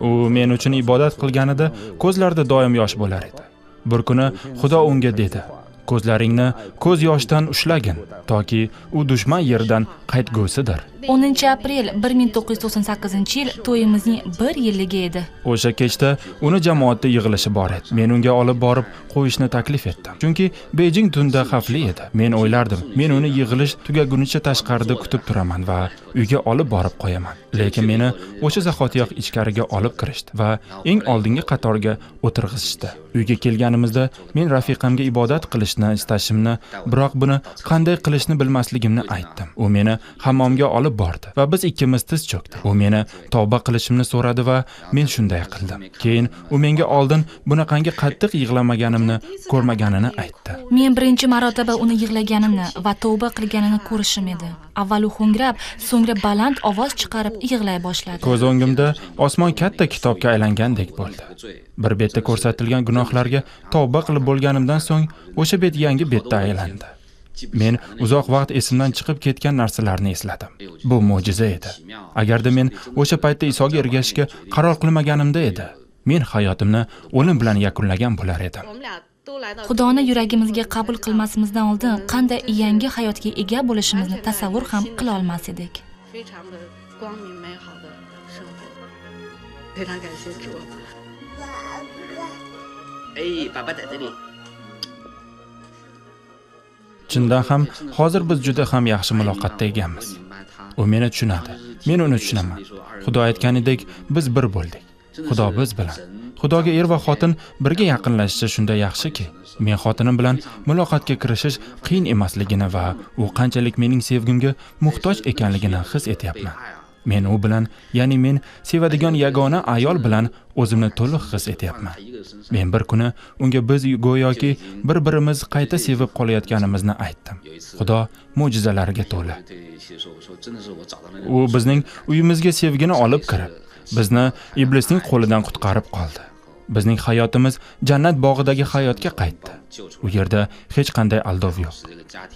U men uchun ibodat qilganida ko'zlarida doim yosh bo'lar edi. Bir kuni Xudo unga dedi: "Ko'zlaringni ko'z yoshdan ushlagin, toki u dushman yerdan qaytgusidir." 10-aprel 1998-yil to'yimizning 1 yilligi edi. O'sha kechda uni jamoatda yig'ilishi bor edi. Men unga olib borib qo'yishni taklif etdim. Chunki Beijing tunda xavfli edi. Men o'ylardim, men uni yig'ilish tugagunicha tashqarida kutib turaman va uyga olib borib qo'yaman. Lekin meni o'sha zahotiyoq ichkariga olib kirishdi va eng oldingi qatorga o'tirg'izishdi. Uyga kelganimizda men rafiqamga ibodat qilishni istashimni, biroq buni qanday qilishni bilmasligimni aytdim. U meni hammomga olib bordi va biz ikkimiz tiz cho'kdik. U meni tavba qilishimni so'radi va men shunday qildim. Keyin u menga oldin bunaqangi qattiq yig'lamaganimni ko'rmaganini aytdi. Men birinchi marotaba uni yig'laganini va tavba qilganini ko'rishim edi. Avval u ho'ngrab, so'ngra baland ovoz chiqarib yig'lay boshladi. Ko'z o'ngimda osmon katta kitobga aylangandek bo'ldi. Bir betda ko'rsatilgan gunohlarga tavba qilib bo'lganimdan so'ng o'sha bet yangi betda aylandi. Men uzoq vaqt esimdan chiqib ketgan narsalarni esladim. Bu mo'jiza edi. Agarda men o'sha paytda Isoga ergashishga qaror qilmaganimda edi, men hayotimni o'lim bilan yakunlagan bo'lar edim. Xudoni yuragimizga qabul qilmasimizdan oldin qanday yangi hayotga ega bo'lishimizni tasavvur ham qila olmas edik. Chindan ham hozir biz juda ham yaxshi muloqotda ekanmiz. U meni tushunadi, men uni tushunaman. Xudo aytganidek, biz bir bo'ldik. Xudo biz bilan. Xudoga er va xotin birga yaqinlashishi shunday yaxshiki, men xotinim bilan muloqotga kirishish qiyin emasligini va u qanchalik mening sevgimga muhtoj ekanligini his etyapman. Men u bilan, ya'ni men sevadigan yagona ayol bilan o'zimni to'liq his etyapman. Men bir kuni unga biz go'yoki bir-birimiz qayta sevib qolayotganimizni aytdim. Xudo mo'jizalariga to'la. U bizning uyimizga sevgini olib kirib, bizni iblisning qo'lidan qutqarib qoldi. Bizning hayotimiz jannat bog'idagi hayotga qaytdi. U yerda hech qanday aldov yo'q.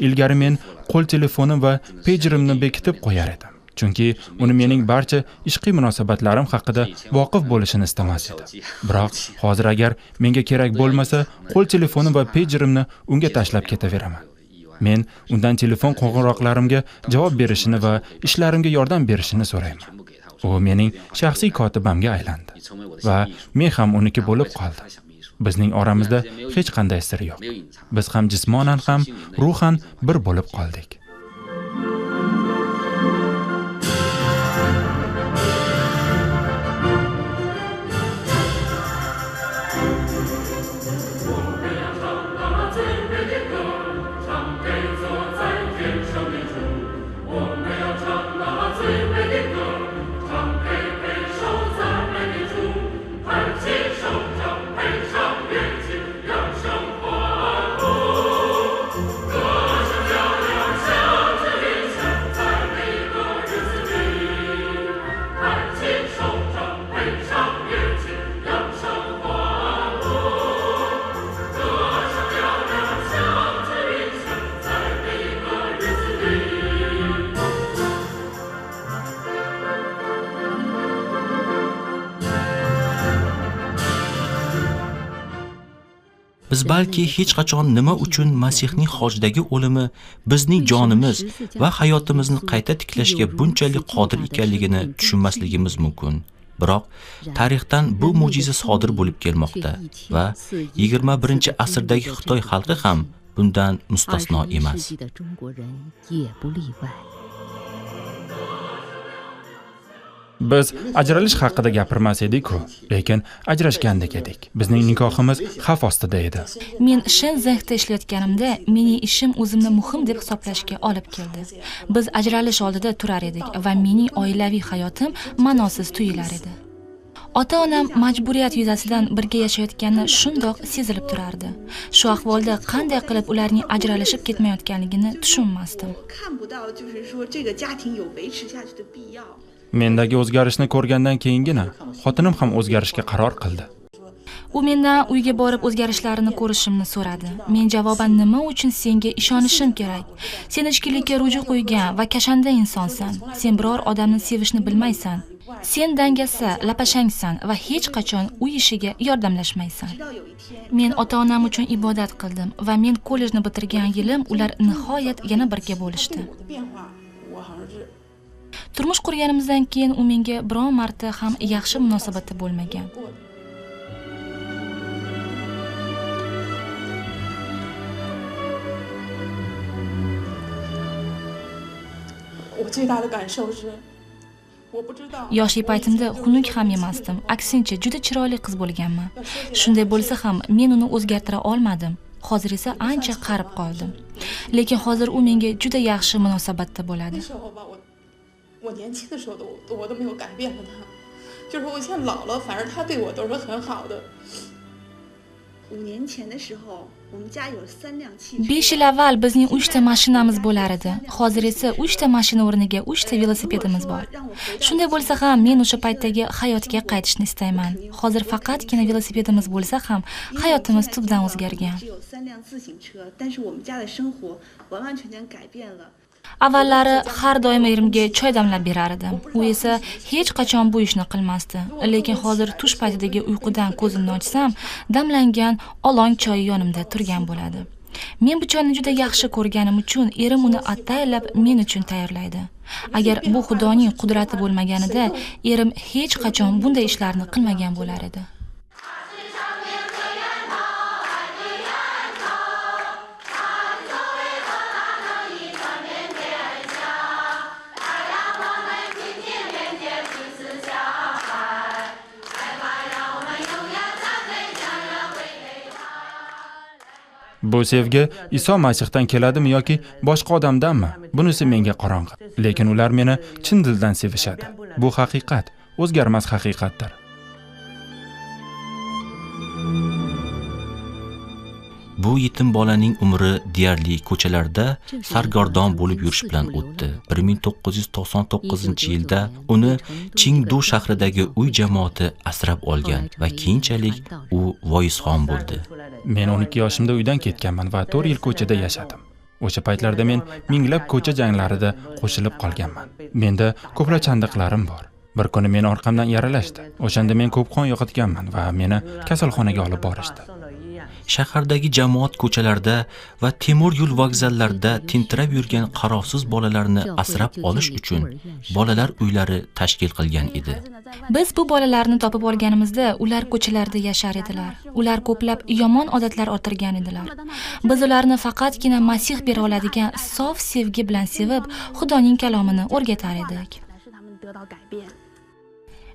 Ilgari men qo'l telefonim va pagerimni bekitib qo'yar edim. Chunki uni mening barcha ishqiy munosabatlarim haqida voqif bo'lishini istamas edi. Biroq hozir agar menga kerak bo'lmasa, qo'l telefonim va pagerimni unga tashlab ketaveraman. Men undan telefon qo'ng'iroqlarimga javob berishini va ishlarimga yordam berishini so'rayman. U mening shaxsiy kotibamga aylandi va men ham uniki bo'lib qoldim. Bizning oramizda hech qanday sir yo'q. Biz ham jismonan ham ruhan bir bo'lib qoldik. Biz balki hech qachon nima uchun Masihning hojdagi o'limi bizning jonimiz va hayotimizni qayta tiklashga bunchalik qodir ekanligini tushunmasligimiz mumkin. Biroq tarixdan bu mo'jiza sodir bo'lib kelmoqda va 21-asrdagi Xitoy xalqi ham bundan mustasno emas. Biz ajralish haqida gapirmas edik-ku, lekin ajrashgandek edik. Bizning nikohimiz xavf ostida edi. Men Shenzhenda ishlayotganimda mening ishim o'zimni muhim deb hisoblashga olib keldi. Biz ajralish oldida turar edik va mening oilaviy hayotim ma'nosiz tuyular edi. Ota-onam majburiyat yuzasidan birga yashayotgani shundoq sezilib turardi. Shu ahvolda qanday qilib ularning ajralishib ketmayotganligini tushunmasdim. Mendagi o'zgarishni ko'rgandan keyingina xotinim ham o'zgarishga qaror qildi. U mendan uyga borib o'zgarishlarini ko'rishimni so'radi. Men javoban nima uchun senga ishonishim kerak? Sen ichkilikka ruju qo'ygan va kashanda insonsan. Sen biror odamni sevishni bilmaysan. Sen dangasa, lapashangsan va hech qachon uy ishiga yordamlashmaysan. Men ota-onam uchun ibodat qildim va men kollejni bitirgan yilim ular nihoyat yana birga bo'lishdi. Turmush qurganimizdan keyin u menga biron marta ham yaxshi munosabatda bo'lmagan. Yoshlik paytimda xunuk ham emasdim. Aksincha, juda chiroyli qiz bo'lganman. Shunday bo'lsa ham men uni o'zgartira olmadim. Hozir esa ancha qarib qoldim. Lekin hozir u menga juda yaxshi munosabatda bo'ladi. 我年轻的时候我都没有改变了他，就是我现在老了，反正他对我都是很好的。5年前的时候，我们家有3辆汽车。5 yil avval bizning 3 ta mashinamiz bo'lar edi. Hozir esa 3 ta mashina o'rniga 3 ta velosipedimiz bor. Shunday bo'lsa ham men o'sha paytdagi hayotga qaytishni istayman. Hozir faqatgina velosipedimiz bo'lsa ham hayotimiz tubdan o'zgargan. Avvallari har doim erimga choy damlab berar edim. U esa hech qachon bu ishni qilmasdi. Lekin hozir tush paytidagi uyqudan ko'zimni ochsam, damlangan olong choy yonimda turgan bo'ladi. Men bu choyni juda yaxshi ko'rganim uchun erim uni ataylab men uchun tayyorlaydi. Agar bu Xudoning qudrati bo'lmaganida, erim hech qachon bunday ishlarni qilmagan bo'lar edi. Bu sevgi Iso Masihdan keladimi yoki boshqa odamdanmi? Bunisi menga qorong'i. Lekin ular meni chin dildan sevishadi. Bu haqiqat, o'zgarmas haqiqatdir. Bu yetim bolaning umri deyarli ko'chalarda sargardon bo'lib yurish bilan o'tdi. 1999-yilda uni Chengdu shahridagi uy jamoati asrab olgan va keyinchalik u voisxon bo'ldi. Men 12 yoshimda uydan ketganman va 4 yil ko'chada yashadim. O'sha paytlarda men minglab ko'cha janglarida qo'shilib qolganman. Menda ko'plab chandiqlarim bor. Bir kuni meni orqamdan yaralashdi. O'shanda men ko'p qon yo'qotganman va meni kasalxonaga olib borishdi. Shahardagi jamoat ko'chalarda va temir yo'l vokzallarida tentirab yurgan qarovsiz bolalarni asrab olish uchun bolalar uylari tashkil qilgan edi. Biz bu bolalarni topib olganimizda ular ko'chalarda yashar edilar. Ular ko'plab yomon odatlar orttirgan edilar. Biz ularni faqatgina Masih bera oladigan sof sevgi bilan sevib, Xudoning kalomini o'rgatar edik.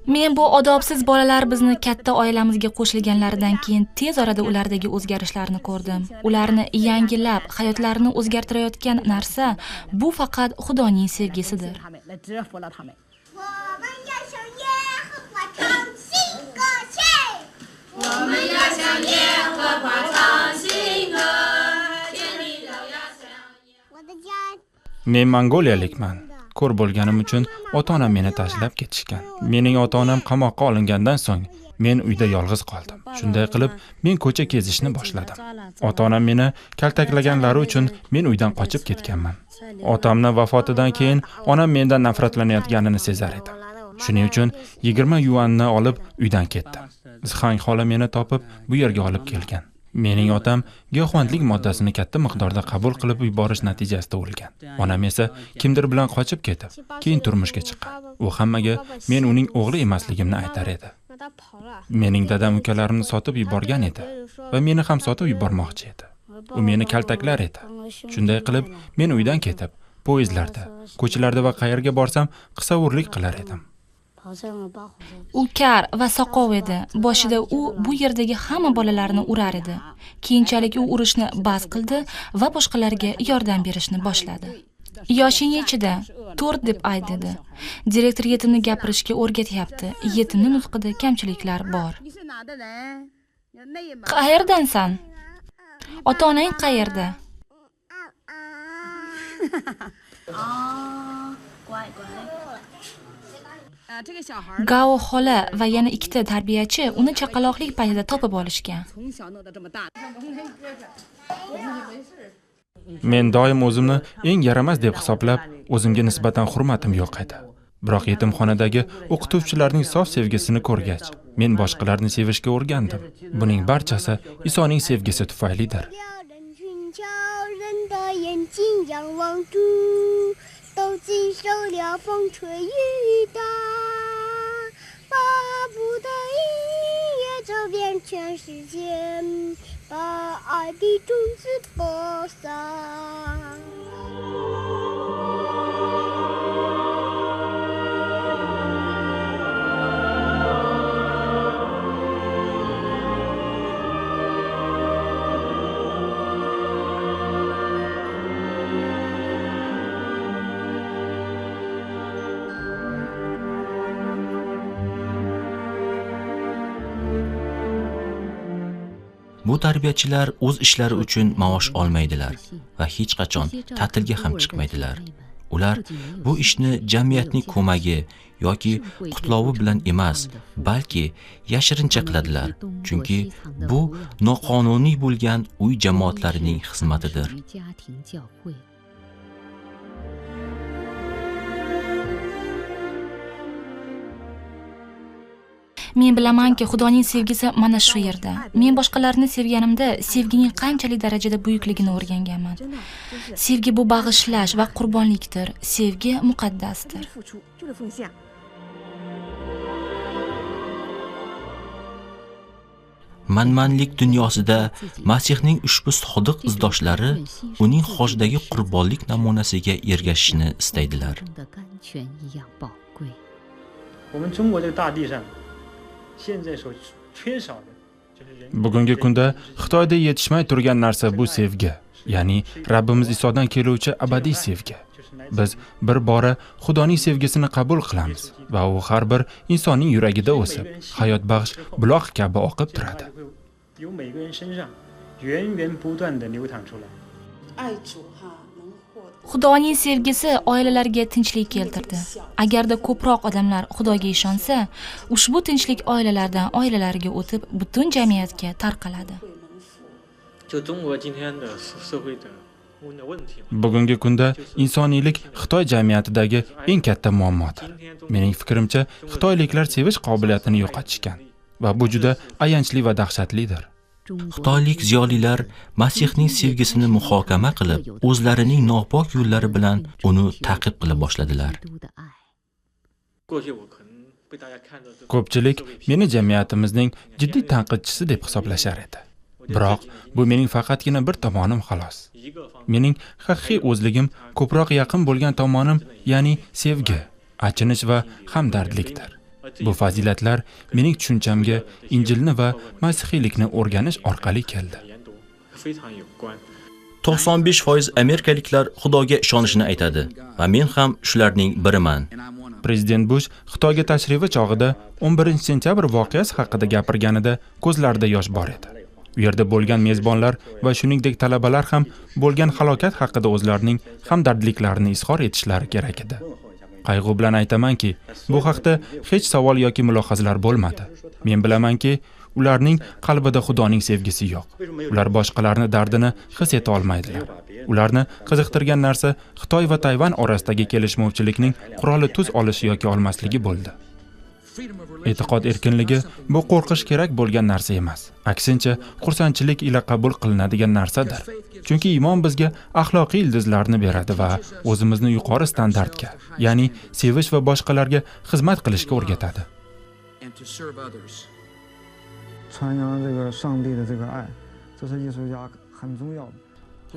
Men bu odobsiz bolalar bizni katta oilamizga qo'shilganlaridan keyin tez orada ulardagi o'zgarishlarni ko'rdim. Ularni yangilab, hayotlarini o'zgartirayotgan narsa bu faqat Xudoning sevgisidir. Men mongoliyalikman. Ko'r bo'lganim uchun ota-onam meni tashlab ketishgan. Mening ota-onam qamoqqa olingandan so'ng men uyda yolg'iz qoldim. Shunday qilib, men ko'cha kezishni boshladim. Ota-onam meni kaltaklaganlari uchun men uydan qochib ketganman. Otamning vafotidan keyin onam mendan nafratlanayotganini sezar edim. Shuning uchun 20 yuanni olib uydan ketdim. Zhang xola meni topib bu yerga olib kelgan. Mening otam giyohvandlik moddasini katta miqdorda qabul qilib yuborish natijasida o'lgan. Onam esa kimdir bilan qochib ketib, keyin turmushga chiqqan. U hammaga men uning o'g'li emasligimni aytar edi. Mening dadam ukalarimni sotib yuborgan edi va meni ham sotib yubormoqchi edi. U meni kaltaklar edi. Shunday qilib, men uydan ketib, poyezdlarda, ko'chalarda va qayerga borsam qisavurlik qilar edim. U kar va soqov edi. Boshida u bu yerdagi hamma bolalarni urar edi. Keyinchalik u urishni bas qildi va boshqalarga yordam berishni boshladi. Yoshing nechida? 4 deb ayt dedi. Direktor yetimni gapirishga o'rgatyapti. Yetimning nutqida kamchiliklar bor. Qayerdansan? Ota-onang qayerda? Gao xola va yana 2 ta tarbiyachi uni chaqaloqlik paytida topib olishgan. Men doim o'zimni eng yaramas deb hisoblab, o'zimga nisbatan hurmatim yo'q edi. Biroq yetimxonadagi o'qituvchilarning sof sevgisini ko'rgach, men boshqalarni sevishga o'rgandim. Buning barchasi Isoning sevgisi tufaylidir. 都经受了风吹雨打，巴不得一夜走遍全世界，把爱的种子播撒。Bu tarbiyachilar o'z ishlari uchun maosh olmaydilar va hech qachon ta'tilga ham chiqmaydilar. Ular bu ishni jamiyatning ko'magi yoki qutlovi bilan emas, balki yashirincha qiladilar, chunki bu noqonuniy bo'lgan uy jamoatlarining xizmatidir. Men bilamanki, Xudoning sevgisi mana shu yerda. Men boshqalarni sevganimda sevgining qanchalik darajada buyukligini o'rganganman. Sevgi bu bag'ishlash va qurbonlikdir. Sevgi muqaddasdir. Manmanlik dunyosida Masihning ushbu sodiq izdoshlari uning hojdagi qurbonlik namunasiga ergashishni istaydilar. Bugungi kunda Xitoyda yetishmay turgan narsa bu sevgi, ya'ni Rabbimiz Isodan keluvchi abadiy sevgi. Biz bir bora Xudoning sevgisini qabul qilamiz va u har bir insonning yuragida o'sib, hayot baxsh buloq kabi oqib turadi. 爱主哈能获得。 Xudoning sevgisi oilalarga tinchlik keltirdi. Agarda ko'proq odamlar Xudoga ishonsa, ushbu tinchlik oilalardan oilalarga o'tib, butun jamiyatga tarqaladi. Bugungi kunda insoniylik Xitoy jamiyatidagi eng katta muammodir. Mening fikrimcha, xitoyliklar sevish qobiliyatini yo'qotishgan va bu juda ayanchli va dahshatlidir. Xitoylik ziyolilar Masihning sevgisini muhokama qilib, o'zlarining nopok yo'llari bilan uni ta'qib qila boshladilar. Ko'pchilik meni jamiyatimizning jiddiy tanqidchisi deb hisoblashar edi. Biroq bu mening faqatgina bir tomonim xolos. Mening haqiqiy o'zligim ko'proq yaqin bo'lgan tomonim, ya'ni sevgi, achinish va hamdardlikdir. Bu fazilatlar mening tushunchamga Injilni va masihiylikni o'rganish orqali keldi. 95% amerikaliklar Xudoga ishonishini aytadi va men ham shularning biriman. Prezident Bush Xitoyga tashrifi chog'ida 11-sentyabr voqeasi haqida gapirganida ko'zlarida yosh bor edi. U yerda bo'lgan mezbonlar va shuningdek talabalar ham bo'lgan halokat haqida o'zlarining hamdardliklarini izhor etishlari kerak edi. Qayg'u bilan aytamanki, bu haqda hech savol yoki mulohazalar bo'lmadi. Men bilamanki, ularning qalbida Xudoning sevgisi yo'q. Ular boshqalarning dardini his eta olmaydilar. Ularni qiziqtirgan narsa Xitoy va Tayvan orasidagi kelishmovchilikning quroli tuz olishi yoki olmasligi bo'ldi. E'tiqod erkinligi bu qo'rqish kerak bo'lgan narsa emas. Aksincha, xursandchilik ila qabul qilinadigan narsadir. Chunki iymon bizga axloqiy ildizlarni beradi va o'zimizni yuqori standartga, ya'ni sevish va boshqalarga xizmat qilishga o'rgatadi.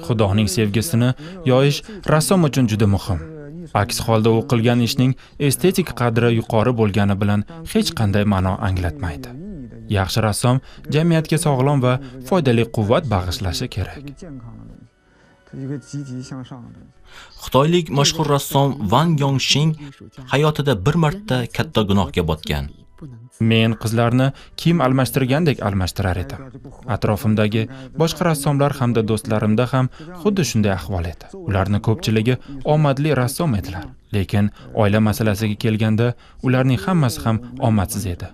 Xudoning sevgisini yoyish rassom uchun juda muhim. Aks holda u qilgan ishning estetik qadri yuqori bo'lgani bilan hech qanday ma'no anglatmaydi. Yaxshi rassom jamiyatga sog'lom va foydali quvvat bag'ishlashi kerak. Xitoylik mashhur rassom Wang Yongxing hayotida bir marta katta gunohga botgan. Men qizlarni kiyim almashtirgandek almashtirar edim. Atrofimdagi boshqa rassomlar hamda do'stlarimda ham xuddi shunday ahvol edi. Ularning ko'pchiligi omadli rassom edilar, lekin oila masalasiga kelganda ularning hammasi ham omadsiz edi.